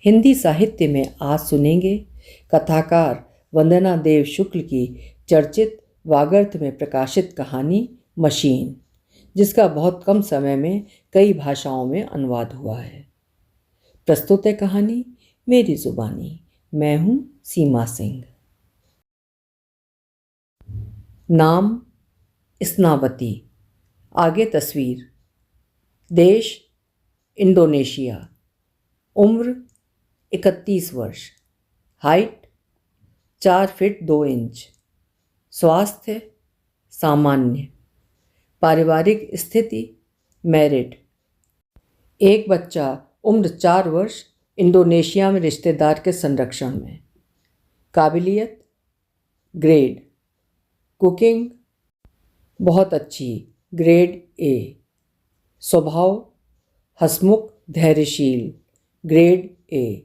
हिंदी साहित्य में आज सुनेंगे कथाकार वंदना देव शुक्ल की चर्चित वागर्थ में प्रकाशित कहानी मशीन, जिसका बहुत कम समय में कई भाषाओं में अनुवाद हुआ है। प्रस्तुत है कहानी मेरी जुबानी। मैं हूँ सीमा सिंह। नाम स्नावती। आगे तस्वीर। देश इंडोनेशिया। उम्र 31 वर्ष। Height 4 feet 2 inch. स्वास्थ्य सामान्य। पारिवारिक स्थिति मैरिड। एक बच्चा उम्र 4 वर्ष इंडोनेशिया में रिश्तेदार के संरक्षण में। काबिलियत ग्रेड। कुकिंग बहुत अच्छी, ग्रेड ए। स्वभाव हंसमुख धैर्यशील, ग्रेड ए।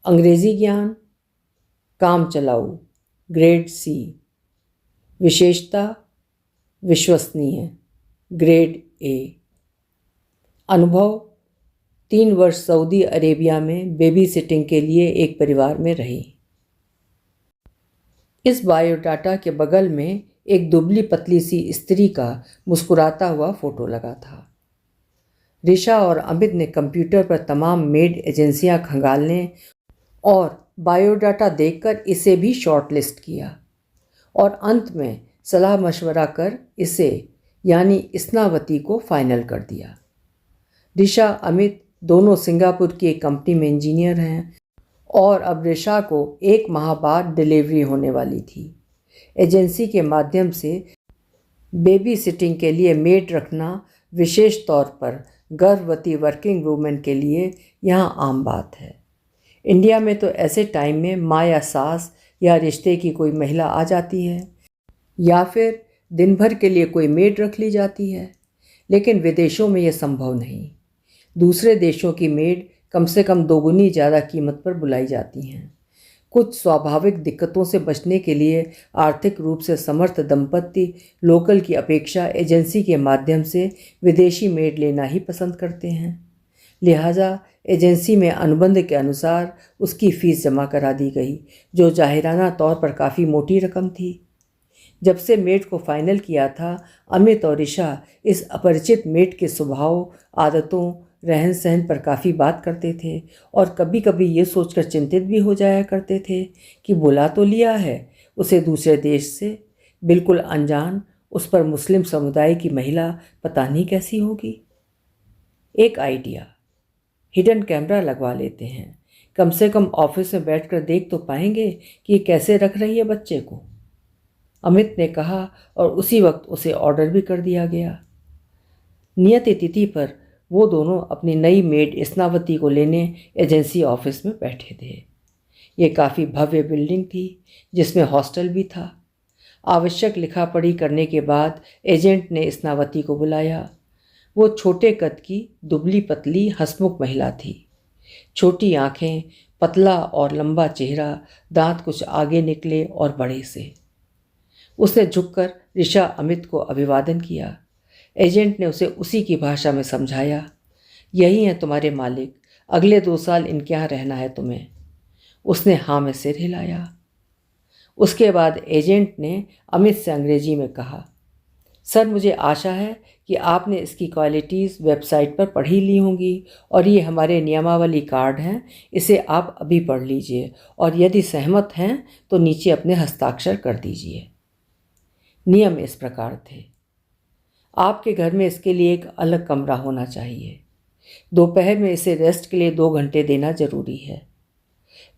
अंग्रेजी ज्ञान काम चलाऊ, ग्रेड सी। विशेषता विश्वसनीय, ग्रेड ए। अनुभव 3 वर्ष सऊदी अरेबिया में बेबी सिटिंग के लिए एक परिवार में रही। इस बायोडाटा के बगल में एक दुबली पतली सी स्त्री का मुस्कुराता हुआ फोटो लगा था। ऋषा और अमित ने कंप्यूटर पर तमाम मेड एजेंसियां खंगालने और बायोडाटा देखकर इसे भी शॉर्टलिस्ट किया और अंत में सलाह मशवरा कर इसे यानी स्नावती को फाइनल कर दिया। ऋषा अमित दोनों सिंगापुर की एक कंपनी में इंजीनियर हैं और अब ऋषा को 1 माह बाद डिलीवरी होने वाली थी। एजेंसी के माध्यम से बेबी सिटिंग के लिए मेड रखना विशेष तौर पर गर्भवती वर्किंग वूमेन के लिए यहाँ आम बात है। इंडिया में तो ऐसे टाइम में माँ या सास या रिश्ते की कोई महिला आ जाती है या फिर दिन भर के लिए कोई मेड रख ली जाती है, लेकिन विदेशों में यह संभव नहीं। दूसरे देशों की मेड कम से कम दोगुनी ज़्यादा कीमत पर बुलाई जाती हैं। कुछ स्वाभाविक दिक्कतों से बचने के लिए आर्थिक रूप से समर्थ दंपति लोकल की अपेक्षा एजेंसी के माध्यम से विदेशी मेड लेना ही पसंद करते हैं। लिहाजा एजेंसी में अनुबंध के अनुसार उसकी फ़ीस जमा करा दी गई, जो जाहिराना तौर पर काफ़ी मोटी रकम थी। जब से मेड को फाइनल किया था, अमित और ऋषा इस अपरिचित मेड के स्वभाव, आदतों, रहन सहन पर काफ़ी बात करते थे और कभी कभी ये सोचकर चिंतित भी हो जाया करते थे कि बुला तो लिया है उसे दूसरे देश से, बिल्कुल अनजान उस पर मुस्लिम समुदाय की महिला पता नहीं कैसी होगी। एक आइडिया, हिडन कैमरा लगवा लेते हैं, कम से कम ऑफिस में बैठकर देख तो पाएंगे कि ये कैसे रख रही है बच्चे को, अमित ने कहा और उसी वक्त उसे ऑर्डर भी कर दिया गया। नियत तिथि पर वो दोनों अपनी नई मेड स्नावती को लेने एजेंसी ऑफिस में बैठे थे। ये काफ़ी भव्य बिल्डिंग थी जिसमें हॉस्टल भी था। आवश्यक लिखा पढ़ी करने के बाद एजेंट ने स्नावती को बुलाया। वो छोटे कद की दुबली पतली हंसमुख महिला थी। छोटी आँखें, पतला और लंबा चेहरा, दांत कुछ आगे निकले और बड़े से। उसने झुककर ऋषा अमित को अभिवादन किया। एजेंट ने उसे उसी की भाषा में समझाया, यही हैं तुम्हारे मालिक, अगले 2 साल इनके यहाँ रहना है तुम्हें। उसने हाँ में सिर हिलाया। उसके बाद एजेंट ने अमित से अंग्रेजी में कहा, सर मुझे आशा है कि आपने इसकी क्वालिटीज़ वेबसाइट पर पढ़ी ली होंगी और ये हमारे नियमावली कार्ड हैं, इसे आप अभी पढ़ लीजिए और यदि सहमत हैं तो नीचे अपने हस्ताक्षर कर दीजिए। नियम इस प्रकार थे, आपके घर में इसके लिए एक अलग कमरा होना चाहिए। दोपहर में इसे रेस्ट के लिए 2 घंटे देना ज़रूरी है।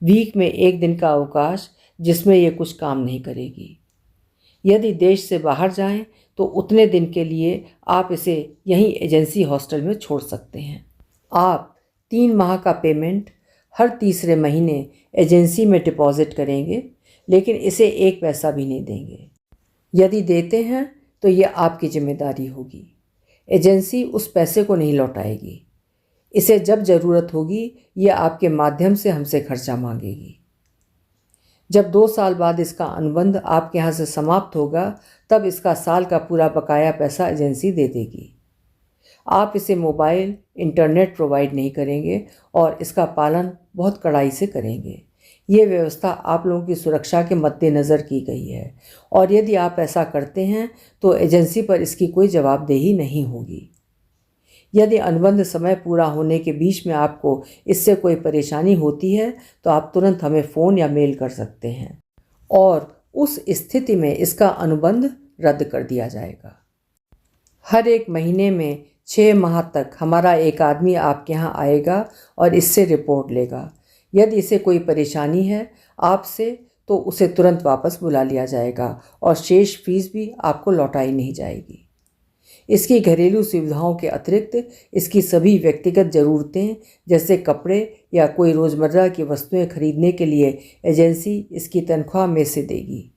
वीक में 1 दिन का अवकाश जिसमें ये कुछ काम नहीं करेगी। यदि देश से बाहर जाएं तो उतने दिन के लिए आप इसे यहीं एजेंसी हॉस्टल में छोड़ सकते हैं। आप 3 माह का पेमेंट हर तीसरे महीने एजेंसी में डिपॉजिट करेंगे, लेकिन इसे 1 पैसा भी नहीं देंगे। यदि देते हैं तो ये आपकी जिम्मेदारी होगी। एजेंसी उस पैसे को नहीं लौटाएगी। इसे जब ज़रूरत होगी ये आपके माध्यम से हमसे खर्चा मांगेगी। जब 2 साल बाद इसका अनुबंध आपके यहाँ से समाप्त होगा तब इसका साल का पूरा बकाया पैसा एजेंसी दे देगी। आप इसे मोबाइल इंटरनेट प्रोवाइड नहीं करेंगे और इसका पालन बहुत कड़ाई से करेंगे। ये व्यवस्था आप लोगों की सुरक्षा के मद्देनज़र की गई है और यदि आप ऐसा करते हैं तो एजेंसी पर इसकी कोई जवाबदेही नहीं होगी। यदि अनुबंध समय पूरा होने के बीच में आपको इससे कोई परेशानी होती है तो आप तुरंत हमें फ़ोन या मेल कर सकते हैं और उस स्थिति में इसका अनुबंध रद्द कर दिया जाएगा। हर एक महीने में 6 माह तक हमारा एक आदमी आपके यहाँ आएगा और इससे रिपोर्ट लेगा। यदि इसे कोई परेशानी है आपसे तो उसे तुरंत वापस बुला लिया जाएगा और शेष फीस भी आपको लौटाई नहीं जाएगी। इसकी घरेलू सुविधाओं के अतिरिक्त इसकी सभी व्यक्तिगत ज़रूरतें जैसे कपड़े या कोई रोज़मर्रा की वस्तुएं खरीदने के लिए एजेंसी इसकी तनख्वाह में से देगी।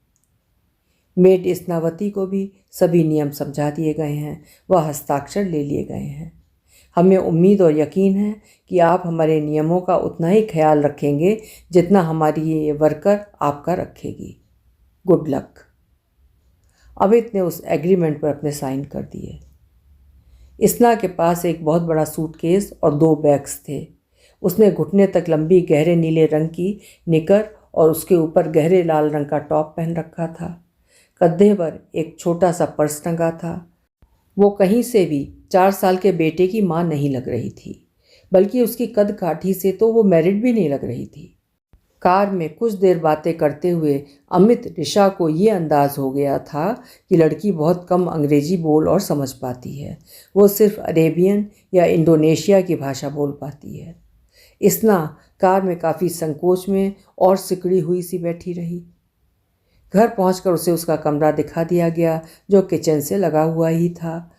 मेड इस्नावती को भी सभी नियम समझा दिए गए हैं, वह हस्ताक्षर ले लिए गए हैं। हमें उम्मीद और यकीन है कि आप हमारे नियमों का उतना ही ख्याल रखेंगे जितना हमारी ये वर्कर आपका रखेगी। Good luck. अमित ने उस एग्रीमेंट पर अपने साइन कर दिए। इस्ना के पास एक बहुत बड़ा सूटकेस और 2 बैग्स थे। उसने घुटने तक लंबी गहरे नीले रंग की निकर और उसके ऊपर गहरे लाल रंग का टॉप पहन रखा था। कंधे पर एक छोटा सा पर्स टंगा था। वो कहीं से भी 4 साल के बेटे की माँ नहीं लग रही थी, बल्कि उसकी कद काठी से तो वो मैरिड भी नहीं लग रही थी। कार में कुछ देर बातें करते हुए अमित ऋषा को ये अंदाज़ हो गया था कि लड़की बहुत कम अंग्रेजी बोल और समझ पाती है। वो सिर्फ अरेबियन या इंडोनेशिया की भाषा बोल पाती है। इस्ना कार में काफ़ी संकोच में और सिकड़ी हुई सी बैठी रही। घर पहुंचकर उसे उसका कमरा दिखा दिया गया जो किचन से लगा हुआ ही था।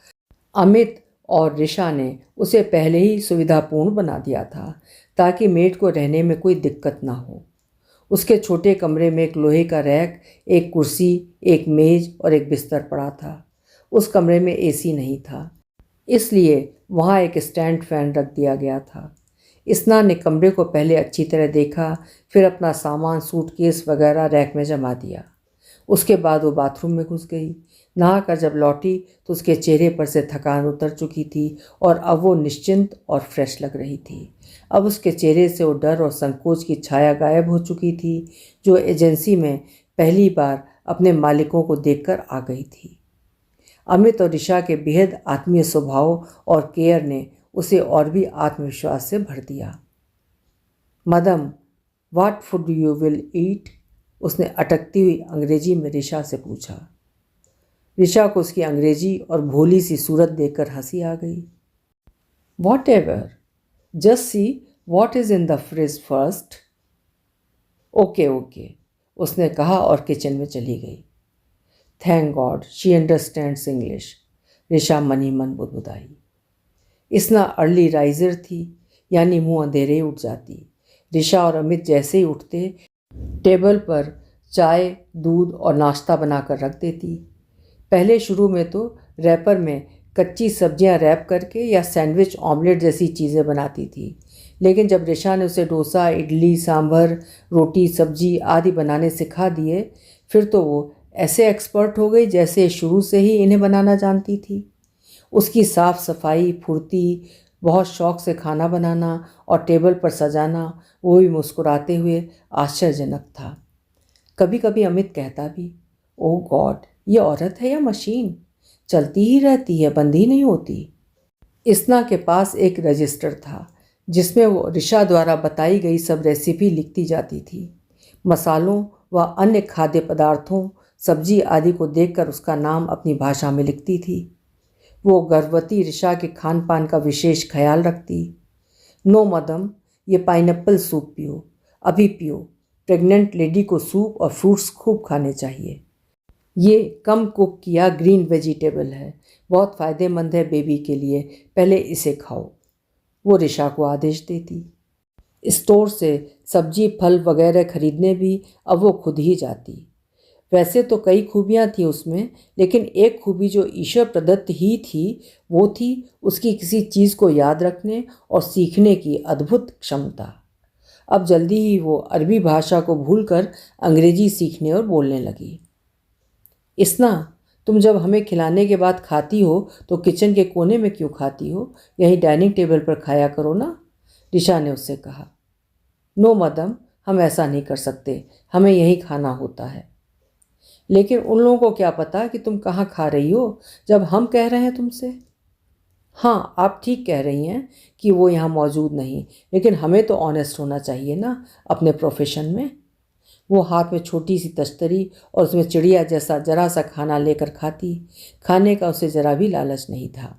अमित और ऋषा ने उसे पहले ही सुविधापूर्ण बना दिया था ताकि मेड को रहने में कोई दिक्कत ना हो। उसके छोटे कमरे में एक लोहे का रैक, एक कुर्सी, एक मेज और एक बिस्तर पड़ा था। उस कमरे में एसी नहीं था, इसलिए वहाँ एक स्टैंड फैन रख दिया गया था। इस्ना ने कमरे को पहले अच्छी तरह देखा, फिर अपना सामान सूटकेस वगैरह रैक में जमा दिया। उसके बाद वो बाथरूम में घुस गई। नहाकर जब लौटी तो उसके चेहरे पर से थकान उतर चुकी थी और अब वो निश्चिंत और फ्रेश लग रही थी। अब उसके चेहरे से वो डर और संकोच की छाया गायब हो चुकी थी जो एजेंसी में पहली बार अपने मालिकों को देखकर आ गई थी। अमित और ऋषा के बेहद आत्मीय स्वभाव और केयर ने उसे और भी आत्मविश्वास से भर दिया। Madam, what food you will eat? उसने अटकती हुई अंग्रेजी में ऋषा से पूछा। ऋषा को उसकी अंग्रेजी और भोली सी सूरत देखकर हंसी आ गई। Whatever, just see what is in the fridge first. Okay okay, उसने कहा और किचन में चली गई। Thank God she understands English, Risha मन ही मन बुदबुदाई। इस्ना अर्ली राइजर थी, यानी मुंह अंधेरे उठ जाती। ऋषा और अमित जैसे ही उठते टेबल पर चाय, दूध और नाश्ता बनाकर रख देती। पहले शुरू में तो रैपर में कच्ची सब्जियां रैप करके या सैंडविच ऑमलेट जैसी चीज़ें बनाती थी, लेकिन जब ऋषा ने उसे डोसा, इडली, सांभर, रोटी, सब्जी आदि बनाने सिखा दिए, फिर तो वो ऐसे एक्सपर्ट हो गई जैसे शुरू से ही इन्हें बनाना जानती थी। उसकी साफ़ सफाई, फुर्ती, बहुत शौक़ से खाना बनाना और टेबल पर सजाना, वो भी मुस्कुराते हुए, आश्चर्यजनक था। कभी कभी अमित कहता भी, ओह गॉड, ये औरत है या मशीन? चलती ही रहती है, बंद ही नहीं होती। इस्ना के पास एक रजिस्टर था जिसमें वो ऋषा द्वारा बताई गई सब रेसिपी लिखती जाती थी। मसालों व अन्य खाद्य पदार्थों, सब्जी आदि को देखकर उसका नाम अपनी भाषा में लिखती थी। वो गर्भवती ऋषा के खान पान का विशेष ख्याल रखती। नो मदम, ये पाइनएप्पल सूप पियो, अभी पियो। प्रेग्नेंट लेडी को सूप और फ्रूट्स खूब खाने चाहिए। ये कम कुक किया ग्रीन वेजिटेबल है, बहुत फ़ायदेमंद है बेबी के लिए, पहले इसे खाओ। वो ऋषा को आदेश देती। स्टोर से सब्जी, फल वगैरह खरीदने भी अब वो खुद ही जाती। वैसे तो कई खूबियाँ थी उसमें, लेकिन एक खूबी जो ईश्वर प्रदत्त ही थी वो थी उसकी किसी चीज़ को याद रखने और सीखने की अद्भुत क्षमता। अब जल्दी ही वो अरबी भाषा को भूलकर अंग्रेजी सीखने और बोलने लगी। इस्ना, तुम जब हमें खिलाने के बाद खाती हो तो किचन के कोने में क्यों खाती हो? यहीं डाइनिंग टेबल पर खाया करो ना, ऋषा ने उससे कहा। नो मदम, हम ऐसा नहीं कर सकते, हमें यहीं खाना होता है। लेकिन उन लोगों को क्या पता कि तुम कहाँ खा रही हो जब हम कह रहे हैं तुमसे। हाँ, आप ठीक कह रही हैं कि वो यहाँ मौजूद नहीं, लेकिन हमें तो ऑनेस्ट होना चाहिए ना अपने प्रोफेशन में। वो हाथ में छोटी सी तश्तरी और उसमें चिड़िया जैसा जरा सा खाना लेकर खाती। खाने का उसे जरा भी लालच नहीं था।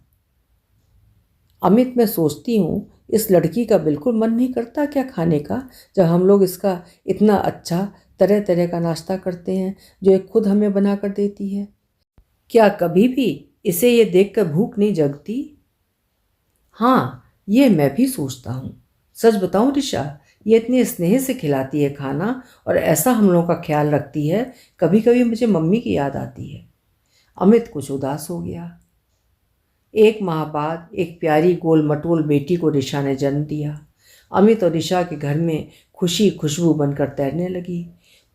अमित, मैं सोचती हूँ इस लड़की का बिल्कुल मन नहीं करता क्या खाने का, जब हम लोग इसका इतना अच्छा तरह तरह का नाश्ता करते हैं जो ये खुद हमें बना कर देती है। क्या कभी भी इसे ये देखकर भूख नहीं जगती? हाँ, ये मैं भी सोचता हूँ। सच बताऊँ ऋषा, ये इतने स्नेह से खिलाती है खाना और ऐसा हम लोगों का ख्याल रखती है, कभी कभी मुझे मम्मी की याद आती है। अमित कुछ उदास हो गया। 1 माह बाद एक प्यारी गोल मटोल बेटी को ऋषा ने जन्म दिया। अमित और ऋषा के घर में खुशी खुशबू बनकर तैरने लगी।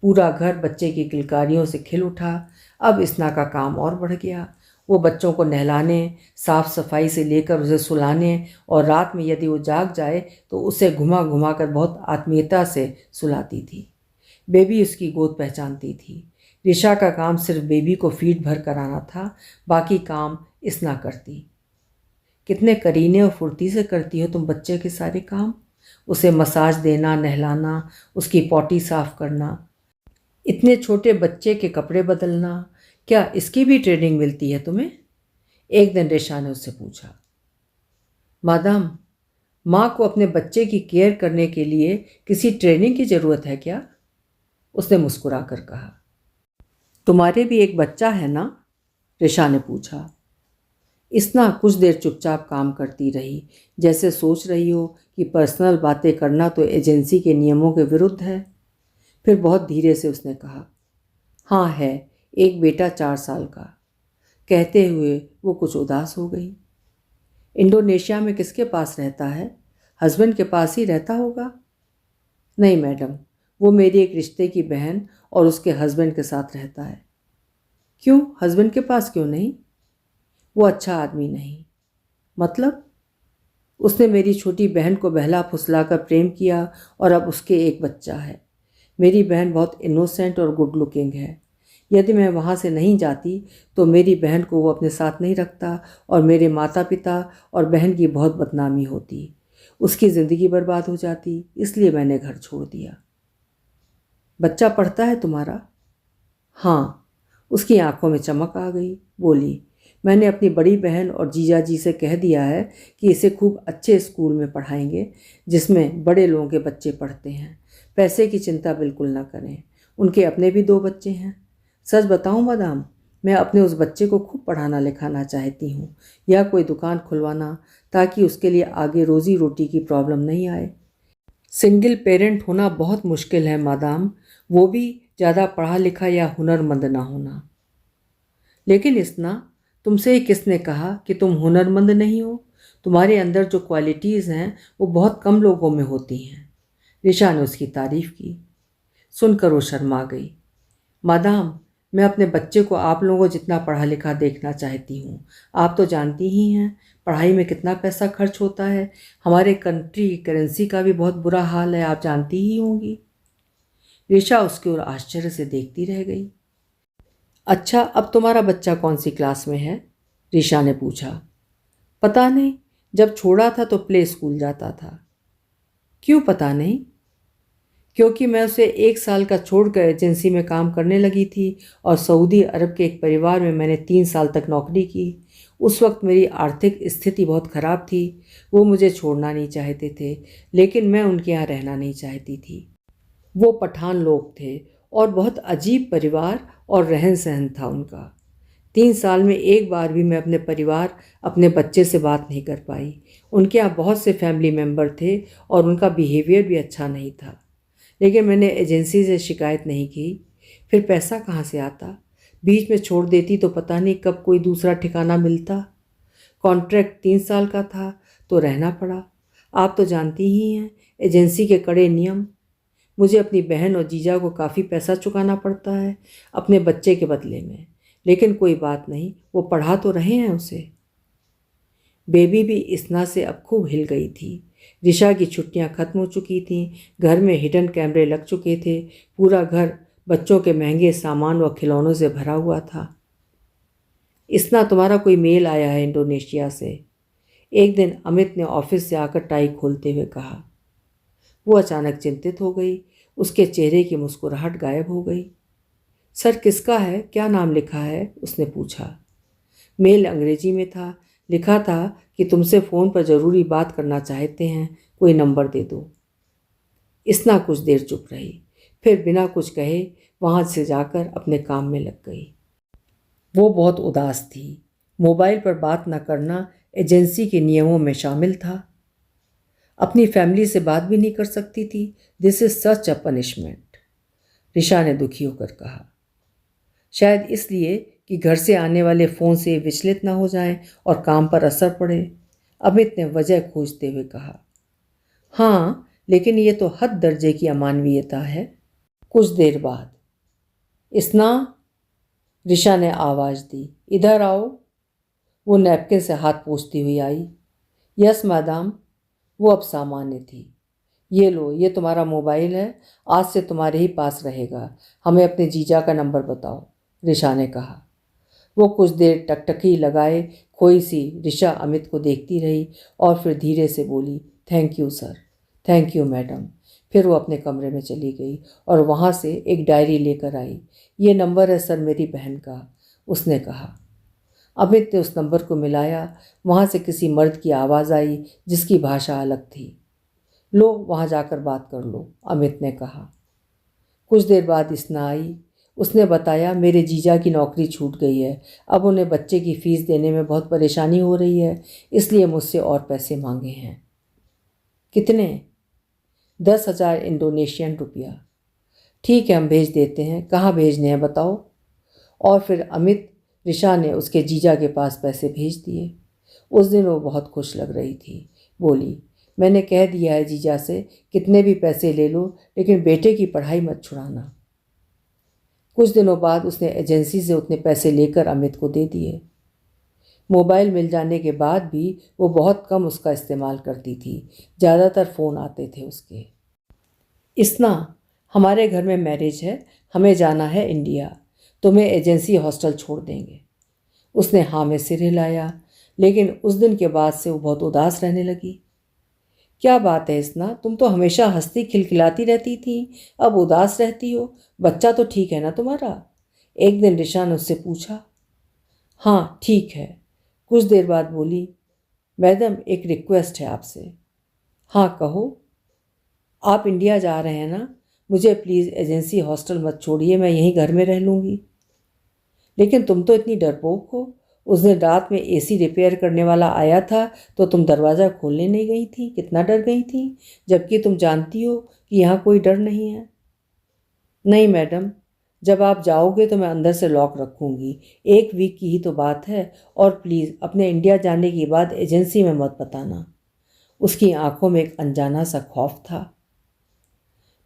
पूरा घर बच्चे की किलकारियों से खिल उठा। अब इसना का काम और बढ़ गया। वो बच्चों को नहलाने, साफ सफाई से लेकर उसे सुलाने और रात में यदि वो जाग जाए तो उसे घुमा घुमा कर बहुत आत्मीयता से सुलाती थी। बेबी उसकी गोद पहचानती थी। ऋषा का काम सिर्फ बेबी को फीड भर कराना था, बाकी काम इसना करती। कितने करीने और फुर्ती से करती हो तुम बच्चे के सारे काम। उसे मसाज देना, नहलाना, उसकी पॉटी साफ करना, इतने छोटे बच्चे के कपड़े बदलना, क्या इसकी भी ट्रेनिंग मिलती है तुम्हें? एक दिन ऋषा ने उससे पूछा। मादाम, माँ को अपने बच्चे की केयर करने के लिए किसी ट्रेनिंग की ज़रूरत है क्या? उसने मुस्कुरा कर कहा। तुम्हारे भी एक बच्चा है ना? ऋषा ने पूछा। इसना कुछ देर चुपचाप काम करती रही, जैसे सोच रही हो कि पर्सनल बातें करना तो एजेंसी के नियमों के विरुद्ध है। फिर बहुत धीरे से उसने कहा, हाँ है, एक बेटा 4 साल का। कहते हुए वो कुछ उदास हो गई। इंडोनेशिया में किसके पास रहता है? हस्बैंड के पास ही रहता होगा। नहीं मैडम, वो मेरी एक रिश्ते की बहन और उसके हस्बैंड के साथ रहता है। क्यों, हस्बैंड के पास क्यों नहीं? वो अच्छा आदमी नहीं। मतलब? उसने मेरी छोटी बहन को बहला फुसलाकर प्रेम किया और अब उसके एक बच्चा है। मेरी बहन बहुत इनोसेंट और गुड लुकिंग है। यदि मैं वहाँ से नहीं जाती तो मेरी बहन को वो अपने साथ नहीं रखता और मेरे माता पिता और बहन की बहुत बदनामी होती। उसकी ज़िंदगी बर्बाद हो जाती, इसलिए मैंने घर छोड़ दिया। बच्चा पढ़ता है तुम्हारा? हाँ। उसकी आंखों में चमक आ गई। बोली, मैंने अपनी बड़ी बहन और जीजा जी से कह दिया है कि इसे खूब अच्छे स्कूल में पढ़ाएंगे जिसमें बड़े लोगों के बच्चे पढ़ते हैं। पैसे की चिंता बिल्कुल ना करें। उनके अपने भी 2 बच्चे हैं। सच बताऊं मदाम, मैं अपने उस बच्चे को खूब पढ़ाना लिखाना चाहती हूँ या कोई दुकान खुलवाना, ताकि उसके लिए आगे रोज़ी रोटी की प्रॉब्लम नहीं आए। सिंगल पेरेंट होना बहुत मुश्किल है मादाम, वो भी ज़्यादा पढ़ा लिखा या हुनरमंद ना होना। लेकिन इतना, तुमसे ही किसने कहा कि तुम हुनरमंद नहीं हो? तुम्हारे अंदर जो क्वालिटीज़ हैं वो बहुत कम लोगों में होती हैं। ऋषा ने उसकी तारीफ की। सुनकर वो शर्मा गई। मादाम, मैं अपने बच्चे को आप लोगों जितना पढ़ा लिखा देखना चाहती हूँ। आप तो जानती ही हैं पढ़ाई में कितना पैसा खर्च होता है। हमारे कंट्री की करेंसी का भी बहुत बुरा हाल है, आप जानती ही होंगी। ऋषा उसकी ओर आश्चर्य से देखती रह गई। अच्छा, अब तुम्हारा बच्चा कौन सी क्लास में है? ऋषा ने पूछा। पता नहीं, जब छोड़ा था तो प्ले स्कूल जाता था। क्यों पता नहीं? क्योंकि मैं उसे 1 साल का छोड़कर एजेंसी में काम करने लगी थी और सऊदी अरब के एक परिवार में मैंने 3 साल तक नौकरी की। उस वक्त मेरी आर्थिक स्थिति बहुत ख़राब थी। वो मुझे छोड़ना नहीं चाहते थे, लेकिन मैं उनके यहाँ रहना नहीं चाहती थी। वो पठान लोग थे और बहुत अजीब परिवार और रहन सहन था उनका। 3 साल में एक बार भी मैं अपने परिवार, अपने बच्चे से बात नहीं कर पाई। उनके यहाँ बहुत से फैमिली मेम्बर थे और उनका बिहेवियर भी अच्छा नहीं था। लेकिन मैंने एजेंसी से शिकायत नहीं की। फिर पैसा कहाँ से आता? बीच में छोड़ देती तो पता नहीं कब कोई दूसरा ठिकाना मिलता। कॉन्ट्रैक्ट 3 साल का था तो रहना पड़ा। आप तो जानती ही हैं एजेंसी के कड़े नियम। मुझे अपनी बहन और जीजा को काफ़ी पैसा चुकाना पड़ता है अपने बच्चे के बदले में। लेकिन कोई बात नहीं, वो पढ़ा तो रहे हैं उसे। बेबी भी इसना से अब खूब हिल गई थी। ऋषा की छुट्टियां खत्म हो चुकी थीं, घर में हिडन कैमरे लग चुके थे, पूरा घर बच्चों के महंगे सामान व खिलौनों से भरा हुआ था। इस्ना, तुम्हारा कोई मेल आया है इंडोनेशिया से, एक दिन अमित ने ऑफिस से आकर टाई खोलते हुए कहा। वो अचानक चिंतित हो गई, उसके चेहरे की मुस्कुराहट गायब हो गई। सर, किसका है, क्या नाम लिखा है, उसने पूछा। मेल अंग्रेजी में था, लिखा था कि तुमसे फ़ोन पर ज़रूरी बात करना चाहते हैं, कोई नंबर दे दो। इस्ना कुछ देर चुप रही, फिर बिना कुछ कहे वहाँ से जाकर अपने काम में लग गई। वो बहुत उदास थी। मोबाइल पर बात न करना एजेंसी के नियमों में शामिल था। अपनी फैमिली से बात भी नहीं कर सकती थी। This is such a punishment, Risha ने दुखी होकर कहा। शायद इसलिए कि घर से आने वाले फ़ोन से विचलित न हो जाएं और काम पर असर पड़े, अमित ने वजह खोजते हुए कहा। हाँ, लेकिन ये तो हद दर्जे की अमानवीयता है। कुछ देर बाद, इस्ना, ऋषा ने आवाज़ दी, इधर आओ। वो नैपकिन से हाथ पोंछती हुई आई। Yes madam. वो अब सामान्य थी। ये लो, ये तुम्हारा मोबाइल है, आज से तुम्हारे ही पास रहेगा। हमें अपने जीजा का नंबर बताओ, ऋषा ने कहा। वो कुछ देर टकटकी लगाए खोई सी ऋषा अमित को देखती रही और फिर धीरे से बोली, thank you sir, thank you madam. फिर वो अपने कमरे में चली गई और वहाँ से एक डायरी लेकर आई। ये नंबर है सर मेरी बहन का, उसने कहा। अमित ने उस नंबर को मिलाया। वहाँ से किसी मर्द की आवाज़ आई जिसकी भाषा अलग थी। लो, वहाँ जाकर बात कर लो, अमित ने कहा। कुछ देर बाद इस्ना आई। उसने बताया, मेरे जीजा की नौकरी छूट गई है, अब उन्हें बच्चे की फ़ीस देने में बहुत परेशानी हो रही है, इसलिए मुझसे और पैसे मांगे हैं। कितने? 10,000 इंडोनेशियन रुपया। ठीक है, हम भेज देते हैं, कहाँ भेजने हैं बताओ। और फिर अमित ऋषा ने उसके जीजा के पास पैसे भेज दिए। उस दिन वो बहुत खुश लग रही थी। बोली, मैंने कह दिया है जीजा से, कितने भी पैसे ले लो, लेकिन बेटे की पढ़ाई मत छुड़ाना। कुछ दिनों बाद उसने एजेंसी से उतने पैसे लेकर अमित को दे दिए। मोबाइल मिल जाने के बाद भी वो बहुत कम उसका इस्तेमाल करती थी, ज़्यादातर फ़ोन आते थे उसके। इस्ना, हमारे घर में मैरिज है, हमें जाना है इंडिया, तुम्हें एजेंसी हॉस्टल छोड़ देंगे। उसने हाँ में सिर हिलाया, लेकिन उस दिन के बाद से वो बहुत उदास रहने लगी। क्या बात है इस्ना, तुम तो हमेशा हंसती खिलखिलाती रहती थी, अब उदास रहती हो। बच्चा तो ठीक है ना तुम्हारा? एक दिन ऋषा ने उससे पूछा। हाँ ठीक है। कुछ देर बाद बोली, मैडम एक रिक्वेस्ट है आपसे। हाँ कहो। आप इंडिया जा रहे हैं ना, मुझे प्लीज़ एजेंसी हॉस्टल मत छोड़िए, मैं यहीं घर में रह लूँगी। लेकिन तुम तो इतनी डरपोक हो, उस दिन रात में एसी रिपेयर करने वाला आया था तो तुम दरवाज़ा खोलने नहीं गई थी, कितना डर गई थी, जबकि तुम जानती हो कि यहाँ कोई डर नहीं है। नहीं मैडम, जब आप जाओगे तो मैं अंदर से लॉक रखूँगी, 1 वीक की ही तो बात है, और प्लीज़ अपने इंडिया जाने की बात एजेंसी में मत बताना। उसकी आंखों में एक अनजाना सा खौफ था।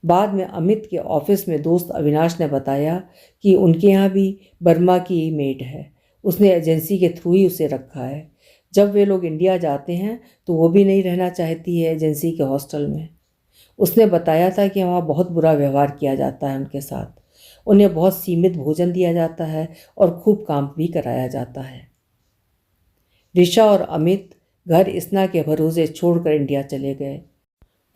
बाद में अमित के ऑफिस में दोस्त अविनाश ने बताया कि उनके यहाँ भी बर्मा की मेड है, उसने एजेंसी के थ्रू ही उसे रखा है। जब वे लोग इंडिया जाते हैं तो वो भी नहीं रहना चाहती है एजेंसी के हॉस्टल में। उसने बताया था कि वहाँ बहुत बुरा व्यवहार किया जाता है उनके साथ, उन्हें बहुत सीमित भोजन दिया जाता है और खूब काम भी कराया जाता है। ऋषा और अमित घर इस्ना के भरोसे छोड़कर इंडिया चले गए।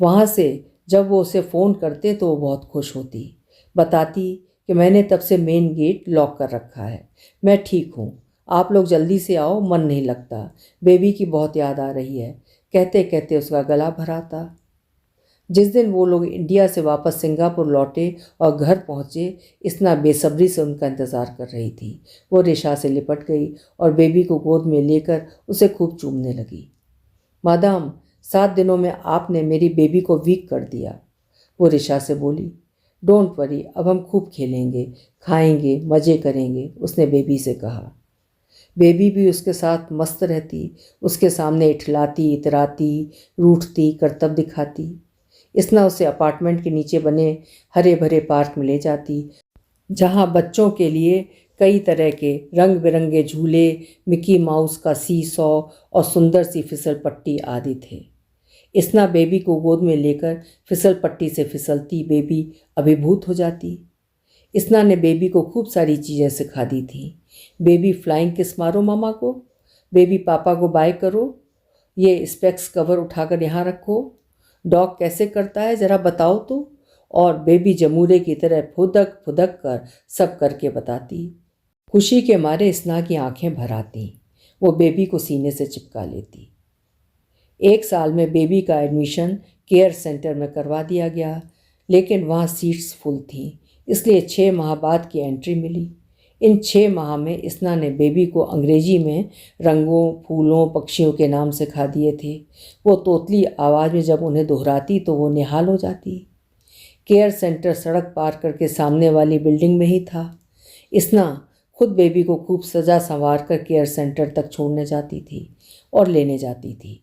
वहाँ से जब वो उसे फ़ोन करते तो वो बहुत खुश होती, बताती कि मैंने तब से मेन गेट लॉक कर रखा है, मैं ठीक हूँ, आप लोग जल्दी से आओ, मन नहीं लगता, बेबी की बहुत याद आ रही है, कहते कहते उसका गला भराता। जिस दिन वो लोग इंडिया से वापस सिंगापुर लौटे और घर पहुँचे, इस्ना बेसब्री से उनका इंतज़ार कर रही थी। वो ऋषा से लिपट गई और बेबी को गोद में लेकर उसे खूब चूमने लगी। मादाम, 7 दिनों में आपने मेरी बेबी को वीक कर दिया, वो ऋषा से बोली। डोंट वरी, अब हम खूब खेलेंगे, खाएंगे, मज़े करेंगे, उसने बेबी से कहा। बेबी भी उसके साथ मस्त रहती, उसके सामने इठलाती, इतराती, रूठती, करतब दिखाती। इस्ना उसे अपार्टमेंट के नीचे बने हरे भरे पार्क में ले जाती, जहाँ बच्चों के लिए कई तरह के रंग बिरंगे झूले, मिकी माउस का सी सॉ और सुंदर सी फिसल पट्टी आदि थे। इसना बेबी को गोद में लेकर फिसल पट्टी से फिसलती बेबी अभिभूत हो जाती। इसना ने बेबी को खूब सारी चीज़ें सिखा दी थी। बेबी फ्लाइंग किस मारो मामा को, बेबी पापा को बाय करो, ये स्पेक्स कवर उठाकर यहाँ रखो, डॉग कैसे करता है ज़रा बताओ तो, और बेबी जमूरे की तरह फुदक फुदक कर सब करके बताती। खुशी के मारे इसना की आंखें भर आती। वो बेबी को सीने से चिपका लेती। 1 साल में बेबी का एडमिशन केयर सेंटर में करवा दिया गया, लेकिन वहाँ सीट्स फुल थीं, इसलिए 6 माह बाद की एंट्री मिली। इन 6 माह में इसना ने बेबी को अंग्रेजी में रंगों, फूलों, पक्षियों के नाम सिखा दिए थे। वो तोतली आवाज़ में जब उन्हें दोहराती तो वो निहाल हो जाती। केयर सेंटर सड़क पार करके सामने वाली बिल्डिंग में ही था। इसना खुद बेबी को खूब सजा संवार कर केयर सेंटर तक छोड़ने जाती थी और लेने जाती थी।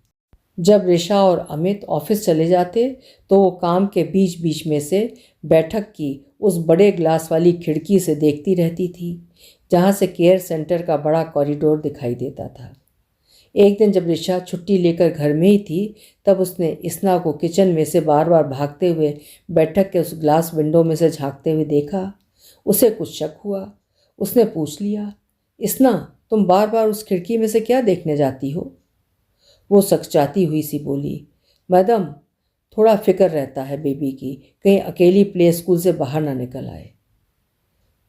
जब ऋषा और अमित ऑफिस चले जाते तो वो काम के बीच बीच में से बैठक की उस बड़े ग्लास वाली खिड़की से देखती रहती थी जहाँ से केयर सेंटर का बड़ा कॉरिडोर दिखाई देता था। एक दिन जब ऋषा छुट्टी लेकर घर में ही थी तब उसने इसना को किचन में से बार बार भागते हुए बैठक के उस ग्लास विंडो में से झांकते हुए देखा। उसे कुछ शक हुआ। उसने पूछ लिया, इसना तुम बार बार उस खिड़की में से क्या देखने जाती हो? वो सकचाती हुई सी बोली, मैडम थोड़ा फिक्र रहता है बेबी की, कहीं अकेली प्ले स्कूल से बाहर ना निकल आए।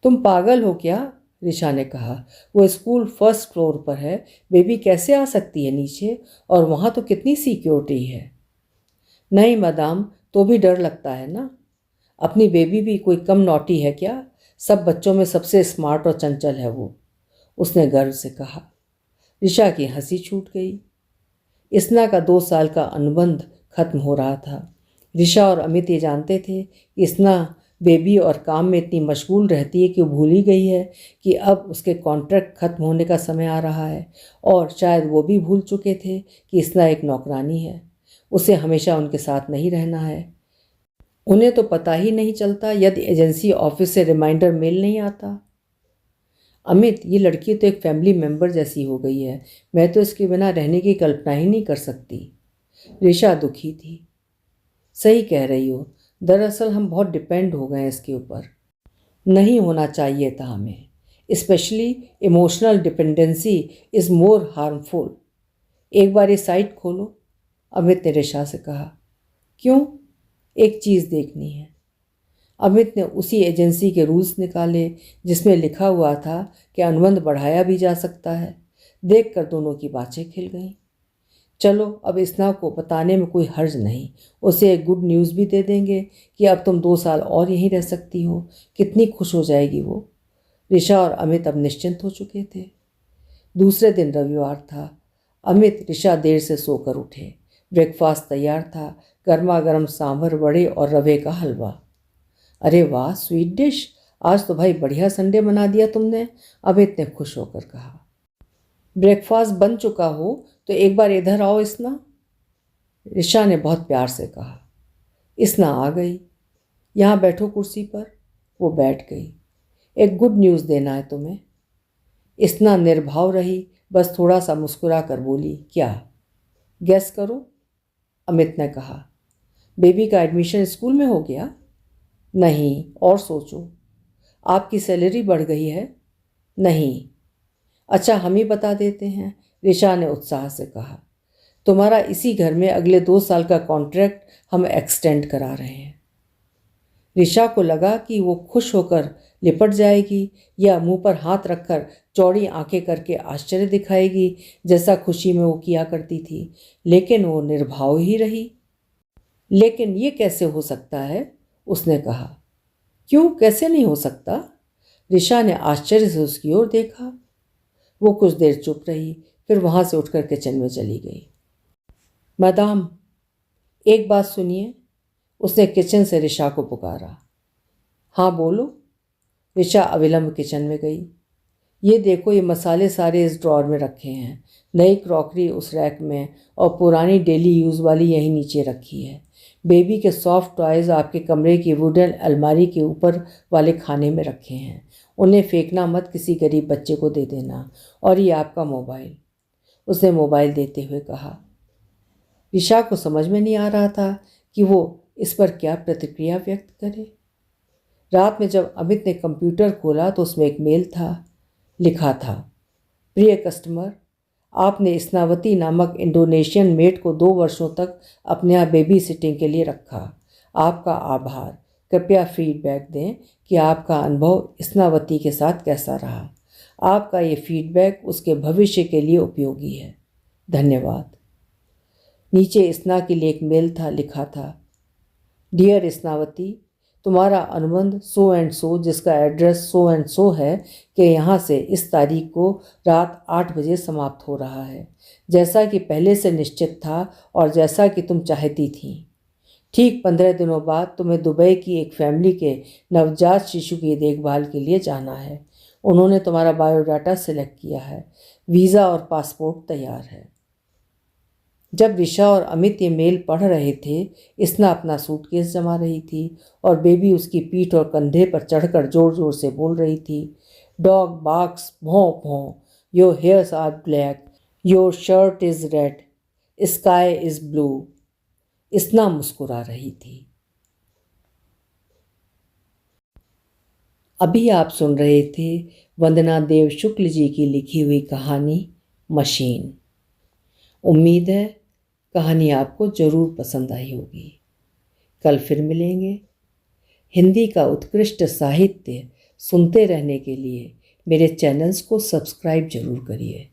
तुम पागल हो क्या? ऋषा ने कहा, वो स्कूल 1st फ्लोर पर है, बेबी कैसे आ सकती है नीचे, और वहाँ तो कितनी सिक्योरिटी है। नहीं मैडम, तो भी डर लगता है ना। अपनी बेबी भी कोई कम नॉटी है क्या? सब बच्चों में सबसे स्मार्ट और चंचल है वो, उसने गर्व से कहा। ऋषा की हंसी छूट गई। इसना का 2 साल का अनुबंध खत्म हो रहा था। ऋषा और अमित ये जानते थे कि इसना बेबी और काम में इतनी मशगूल रहती है कि वो भूल ही गई है कि अब उसके कॉन्ट्रैक्ट खत्म होने का समय आ रहा है, और शायद वो भी भूल चुके थे कि इसना एक नौकरानी है, उसे हमेशा उनके साथ नहीं रहना है। उन्हें तो पता ही नहीं चलता यदि एजेंसी ऑफिस से रिमाइंडर मेल नहीं आता। अमित, ये लड़की तो एक फैमिली मेंबर जैसी हो गई है, मैं तो इसके बिना रहने की कल्पना ही नहीं कर सकती। ऋषा दुखी थी। सही कह रही हो, दरअसल हम बहुत डिपेंड हो गए हैं इसके ऊपर। नहीं होना चाहिए था हमें, specially emotional dependency is more harmful. एक बार ये साइट खोलो, अमित ने ऋषा से कहा। क्यों? एक चीज़ देखनी है। अमित ने उसी एजेंसी के रूल्स निकाले जिसमें लिखा हुआ था कि अनुबंध बढ़ाया भी जा सकता है। देखकर दोनों की बातें खिल गईं। चलो अब इसना को बताने में कोई हर्ज नहीं, उसे एक गुड न्यूज़ भी दे देंगे कि अब तुम 2 साल और यहीं रह सकती हो। कितनी खुश हो जाएगी वो। ऋषा और अमित अब निश्चिंत हो चुके थे। दूसरे दिन रविवार था। अमित ऋषा देर से सोकर उठे। ब्रेकफास्ट तैयार था, गर्मा गर्म सांभर वड़े और रवे का हलवा। अरे वाह, स्वीट डिश, आज तो भाई बढ़िया संडे मना दिया तुमने, अमित ने खुश होकर कहा। ब्रेकफास्ट बन चुका हो तो एक बार इधर आओ इसना, ऋषा ने बहुत प्यार से कहा। इसना आ गई। यहाँ बैठो कुर्सी पर। वो बैठ गई। एक गुड न्यूज़ देना है तुम्हें। इसना निर्भाव रही, बस थोड़ा सा मुस्कुरा कर बोली, क्या? गैस करो, अमित ने कहा। बेबी का एडमिशन स्कूल में हो गया? नहीं, और सोचो। आपकी सैलरी बढ़ गई है? नहीं। अच्छा, हम ही बता देते हैं, ऋषा ने उत्साह से कहा। तुम्हारा इसी घर में अगले 2 साल का कॉन्ट्रैक्ट हम एक्सटेंड करा रहे हैं। ऋषा को लगा कि वो खुश होकर लिपट जाएगी या मुंह पर हाथ रखकर चौड़ी आंखें करके आश्चर्य दिखाएगी जैसा खुशी में वो किया करती थी, लेकिन वो निर्भाव ही रही। लेकिन ये कैसे हो सकता है? उसने कहा। क्यों, कैसे नहीं हो सकता? ऋषा ने आश्चर्य से उसकी ओर देखा। वो कुछ देर चुप रही, फिर वहाँ से उठकर किचन में चली गई। मैडम, एक बात सुनिए, उसने किचन से ऋषा को पुकारा। हाँ बोलो। ऋषा अविलंब किचन में गई। ये देखो, ये मसाले सारे इस ड्रॉर में रखे हैं, नई क्रॉकरी उस रैक में, और पुरानी डेली यूज़ वाली यहीं नीचे रखी है। बेबी के सॉफ्ट टॉयज़ आपके कमरे की वुडन अलमारी के ऊपर वाले खाने में रखे हैं। उन्हें फेंकना मत, किसी गरीब बच्चे को दे देना। और ये आपका मोबाइल, उसने मोबाइल देते हुए कहा। ऋषा को समझ में नहीं आ रहा था कि वो इस पर क्या प्रतिक्रिया व्यक्त करे। रात में जब अमित ने कंप्यूटर खोला तो उसमें एक मेल था। लिखा था, प्रिय कस्टमर, आपने स्नावती नामक इंडोनेशियन मेड को 2 वर्षों तक अपने यहाँ बेबी सिटिंग के लिए रखा। आपका आभार। कृपया फीडबैक दें कि आपका अनुभव स्नावती के साथ कैसा रहा। आपका ये फीडबैक उसके भविष्य के लिए उपयोगी है। धन्यवाद। नीचे स्ना के लिए एक मेल था। लिखा था, डियर स्नावती, तुम्हारा अनुबंध सो एंड सो, जिसका एड्रेस सो एंड सो है, कि यहाँ से इस तारीख को रात 8 बजे समाप्त हो रहा है, जैसा कि पहले से निश्चित था और जैसा कि तुम चाहती थी। ठीक 15 दिनों बाद तुम्हें दुबई की एक फैमिली के नवजात शिशु की देखभाल के लिए जाना है। उन्होंने तुम्हारा बायोडाटा सिलेक्ट किया है। वीज़ा और पासपोर्ट तैयार है। जब ऋषा और अमित ये मेल पढ़ रहे थे, स्ना अपना सूटकेस जमा रही थी और बेबी उसकी पीठ और कंधे पर चढ़कर जोर जोर से बोल रही थी, डॉग बार्क्स भौं भौं, your hairs are black, your shirt is red, sky is blue. स्ना मुस्कुरा रही थी। अभी आप सुन रहे थे वंदना देव शुक्ल जी की लिखी हुई कहानी मशीन। उम्मीद है कहानी आपको ज़रूर पसंद आई होगी। कल फिर मिलेंगे। हिंदी का उत्कृष्ट साहित्य सुनते रहने के लिए मेरे चैनल्स को सब्सक्राइब जरूर करिए।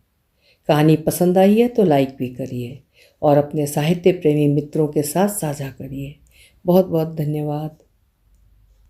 कहानी पसंद आई है तो लाइक भी करिए और अपने साहित्य प्रेमी मित्रों के साथ साझा करिए। बहुत बहुत धन्यवाद।